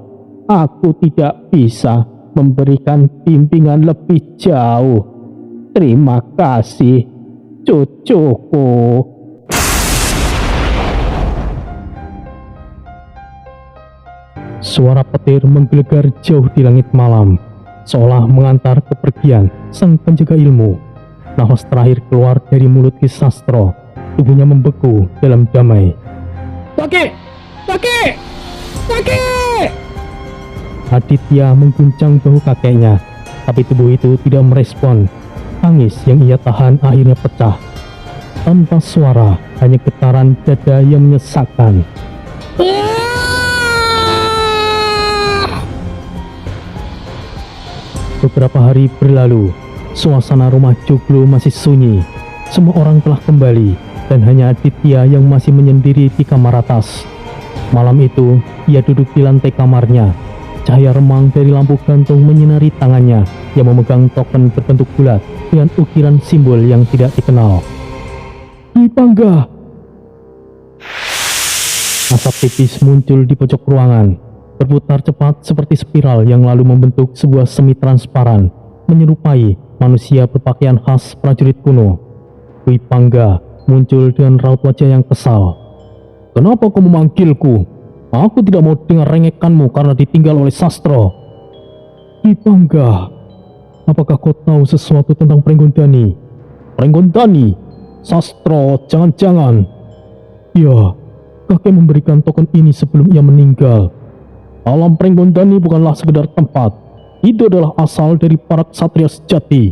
aku tidak bisa memberikan bimbingan lebih jauh. Terima kasih, cucuku. Suara petir menggelegar jauh di langit malam, seolah mengantar kepergian sang penjaga ilmu. Nafas terakhir keluar dari mulut Ki Sastro, tubuhnya membeku dalam damai. Kakek! Kakek! Kakek! Aditya mengguncang bahu kakeknya, tapi tubuh itu tidak merespon. Tangis yang ia tahan akhirnya pecah. Tanpa suara, hanya getaran dada yang menyesakkan. Beberapa hari berlalu, suasana rumah Joglo masih sunyi. Semua orang telah kembali, dan hanya Aditya yang masih menyendiri di kamar atas. Malam itu, ia duduk di lantai kamarnya. Cahaya remang dari lampu gantung menyinari tangannya yang memegang token berbentuk bulat dengan ukiran simbol yang tidak dikenal. Dwi Pangga! Asap tipis muncul di pojok ruangan, berputar cepat seperti spiral yang lalu membentuk sebuah semi transparan, menyerupai manusia berpakaian khas prajurit kuno. Dwi Pangga muncul dengan raut wajah yang kesal. Kenapa kau memanggilku? Aku tidak mau dengar rengekanmu karena ditinggal oleh Sastro. Dwi Pangga, apakah kau tahu sesuatu tentang Pringgondani? Pringgondani? Sastro, jangan-jangan. Ya, kakek memberikan token ini sebelum ia meninggal. Alam Pringgondani bukanlah sekedar tempat. Itu adalah asal dari para ksatria sejati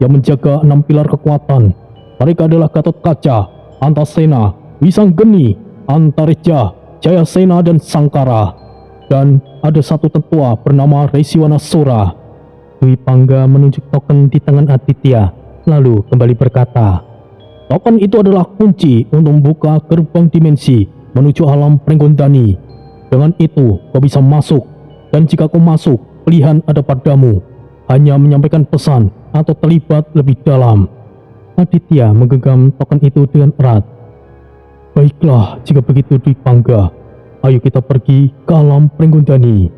yang menjaga 6 pilar kekuatan. Mereka adalah Gatot Kaca, Antasena, Wisanggeni, Antareja, Jayasena, dan Sangkara. Dan ada satu tetua bernama Resi Wanasura. Dwi Pangga menunjuk token di tangan Aditya, lalu kembali berkata, token itu adalah kunci untuk membuka gerbang dimensi menuju alam Pringgondani. Dengan itu, kau bisa masuk. Dan jika kau masuk, pilihan ada padamu. Hanya menyampaikan pesan atau terlibat lebih dalam. Aditya menggenggam token itu dengan erat. Baiklah, jika begitu Dwi Pangga, ayo kita pergi ke alam Pringgondani.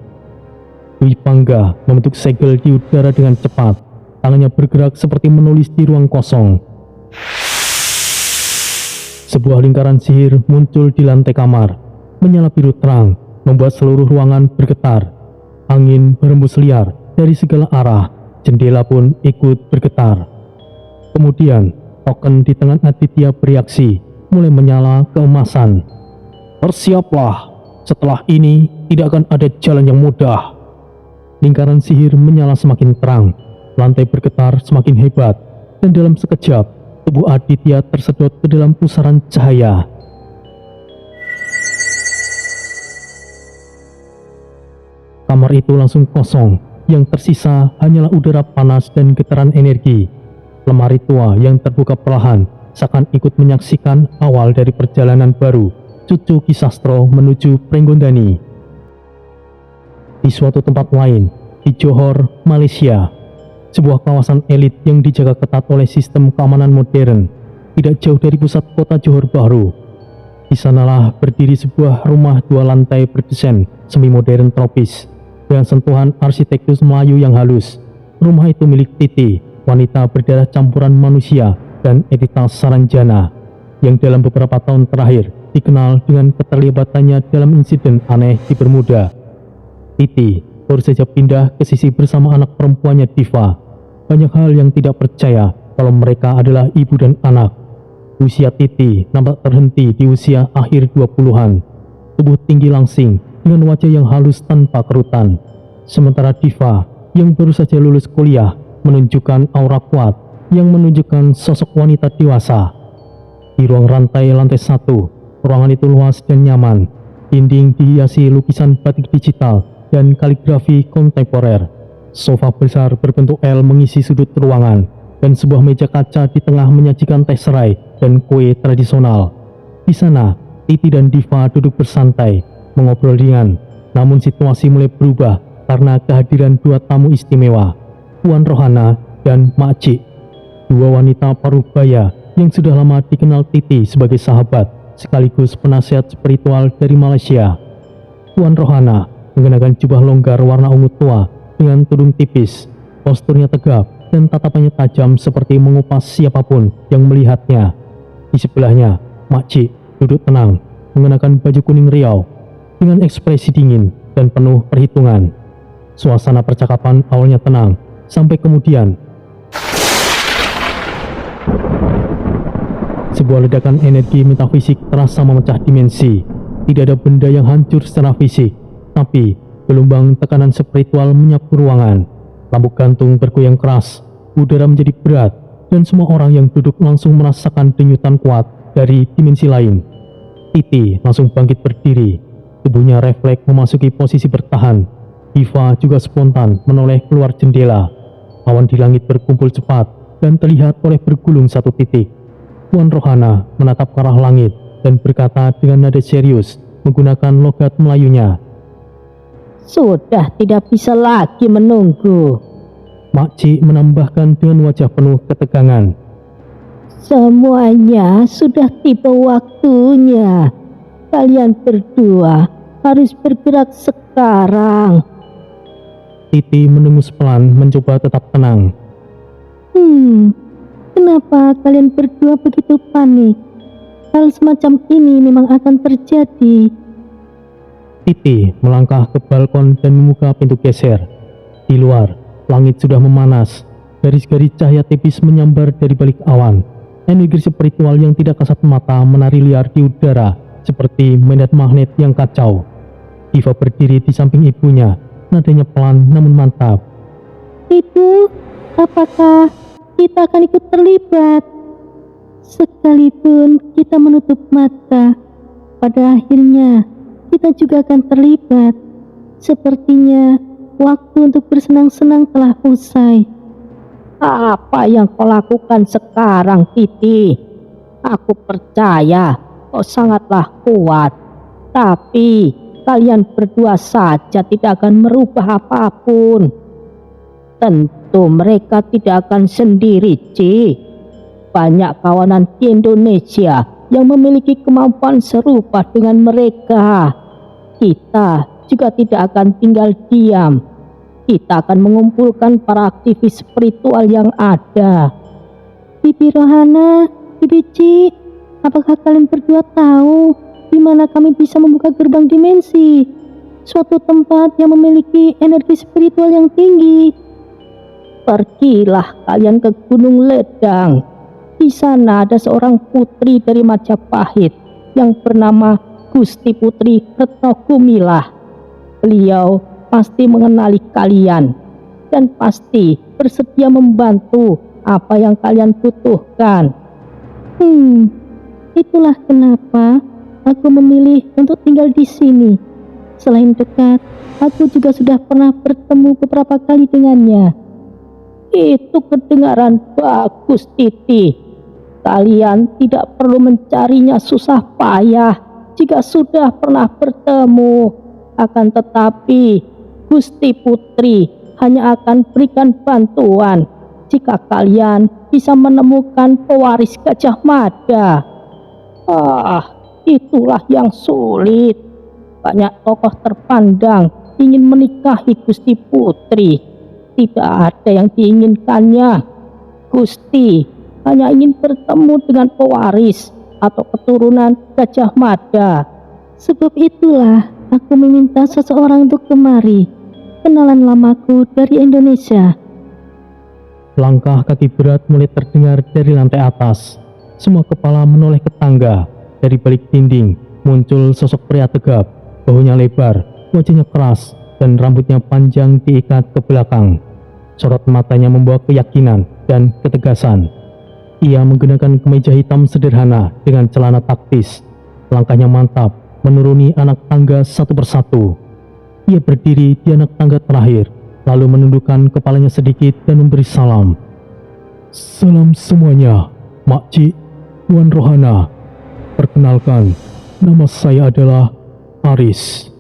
Dwi Pangga membentuk segel di udara dengan cepat. Tangannya bergerak seperti menulis di ruang kosong. Sebuah lingkaran sihir muncul di lantai kamar, menyala biru terang, membuat seluruh ruangan bergetar. Angin berembus liar dari segala arah, jendela pun ikut bergetar. Kemudian, token di tangan Aditya bereaksi, mulai menyala keemasan. Bersiaplah, setelah ini tidak akan ada jalan yang mudah. Lingkaran sihir menyala semakin terang, lantai bergetar semakin hebat, dan dalam sekejap, tubuh Aditya tersedot ke dalam pusaran cahaya. Kamar itu langsung kosong, yang tersisa hanyalah udara panas dan getaran energi. Lemari tua yang terbuka perlahan, seakan ikut menyaksikan awal dari perjalanan baru cucu Ki Sastro menuju Pringgondani. Di suatu tempat lain, di Johor, Malaysia, sebuah kawasan elit yang dijaga ketat oleh sistem keamanan modern, tidak jauh dari pusat kota Johor Bahru. Di sanalah berdiri sebuah rumah 2 lantai berdesain semi modern tropis dengan sentuhan arsitektur Melayu yang halus. Rumah itu milik Titi, wanita berdarah campuran manusia dan entitas Saranjana, yang dalam beberapa tahun terakhir dikenal dengan keterlibatannya dalam insiden aneh di Bermuda. Titi baru saja pindah ke sisi bersama anak perempuannya Diva. Banyak hal yang tidak percaya kalau mereka adalah ibu dan anak. Usia Titi nampak terhenti di usia akhir 20-an. Tubuh tinggi langsing dengan wajah yang halus tanpa kerutan. Sementara Diva yang baru saja lulus kuliah menunjukkan aura kuat yang menunjukkan sosok wanita dewasa. Di ruang lantai 1, ruangan itu luas dan nyaman. Dinding dihiasi lukisan batik digital dan kaligrafi kontemporer. Sofa besar berbentuk L mengisi sudut ruangan, dan sebuah meja kaca di tengah menyajikan teh serai dan kue tradisional. Di sana, Titi dan Diva duduk bersantai, mengobrol ringan. Namun situasi mulai berubah karena kehadiran 2 tamu istimewa, Puan Rohana dan Mak Cik, 2 wanita parubaya yang sudah lama dikenal Titi sebagai sahabat sekaligus penasihat spiritual dari Malaysia. Puan Rohana mengenakan jubah longgar warna ungu tua dengan tudung tipis, posturnya tegap dan tatapannya tajam seperti mengupas siapapun yang melihatnya. Di sebelahnya, Mak Cik duduk tenang, mengenakan baju kuning riau dengan ekspresi dingin dan penuh perhitungan. Suasana percakapan awalnya tenang, sampai kemudian sebuah ledakan energi metafisik terasa memecah dimensi. Tidak ada benda yang hancur secara fisik, tapi gelombang tekanan spiritual menyapu ruangan. Lampu gantung bergoyang keras, udara menjadi berat, dan semua orang yang duduk langsung merasakan denyutan kuat dari dimensi lain. Titi langsung bangkit berdiri, tubuhnya refleks memasuki posisi bertahan. Diva juga spontan menoleh keluar jendela. Awan di langit berkumpul cepat dan terlihat oleh bergulung satu titik. Puan Rohana menatap ke arah langit dan berkata dengan nada serius menggunakan logat Melayunya. Sudah tidak bisa lagi menunggu. Mak Cik menambahkan dengan wajah penuh ketegangan. Semuanya sudah tiba waktunya. Kalian berdua harus bergerak sekarang. Titi mendengus pelan mencoba tetap tenang. Kenapa kalian berdua begitu panik? Hal semacam ini memang akan terjadi. Titi melangkah ke balkon dan membuka pintu geser. Di luar, langit sudah memanas. Garis-garis cahaya tipis menyambar dari balik awan. Energi spiritual yang tidak kasat mata menari liar di udara seperti medan magnet yang kacau. Diva berdiri di samping ibunya, nadanya pelan namun mantap. Ibu, apakah kita akan ikut terlibat? Sekalipun kita menutup mata, pada akhirnya kita juga akan terlibat. Sepertinya waktu untuk bersenang-senang telah usai. Apa yang kau lakukan sekarang, Titi? Aku percaya kau sangatlah kuat. Tapi kalian berdua saja tidak akan merubah apapun. Tentu mereka tidak akan sendiri, Ci. Banyak kawanan di Indonesia yang memiliki kemampuan serupa dengan mereka. Kita juga tidak akan tinggal diam. Kita akan mengumpulkan para aktivis spiritual yang ada. Bibi Rohana, Bibi Ci, apakah kalian berdua tahu di mana kami bisa membuka gerbang dimensi? Suatu tempat yang memiliki energi spiritual yang tinggi. Pergilah kalian ke Gunung Ledang. Di sana ada seorang putri dari Majapahit yang bernama Gusti Putri Retno Gumilah. Beliau pasti mengenali kalian dan pasti bersedia membantu apa yang kalian butuhkan. Itulah kenapa aku memilih untuk tinggal di sini. Selain dekat, aku juga sudah pernah bertemu beberapa kali dengannya. Itu kedengaran bagus, Titi. Kalian tidak perlu mencarinya susah payah jika sudah pernah bertemu. Akan tetapi, Gusti Putri hanya akan berikan bantuan jika kalian bisa menemukan pewaris Gajah Mada. Itulah yang sulit. Banyak tokoh terpandang ingin menikahi Gusti Putri. Tidak ada yang diinginkannya. Gusti hanya ingin bertemu dengan pewaris atau keturunan Gajah Mada. Sebab itulah aku meminta seseorang untuk kemari. Kenalan lamaku dari Indonesia. Langkah kaki berat mulai terdengar dari lantai atas. Semua kepala menoleh ke tangga. Dari balik dinding muncul sosok pria tegap, bahunya lebar, wajahnya keras, dan rambutnya panjang diikat ke belakang. Sorot matanya membawa keyakinan dan ketegasan. Ia menggunakan kemeja hitam sederhana dengan celana taktis. Langkahnya mantap, menuruni anak tangga satu persatu. Ia berdiri di anak tangga terakhir, lalu menundukkan kepalanya sedikit dan memberi salam. Salam semuanya, Makcik, Tuan Rohana. Perkenalkan, nama saya adalah Aris.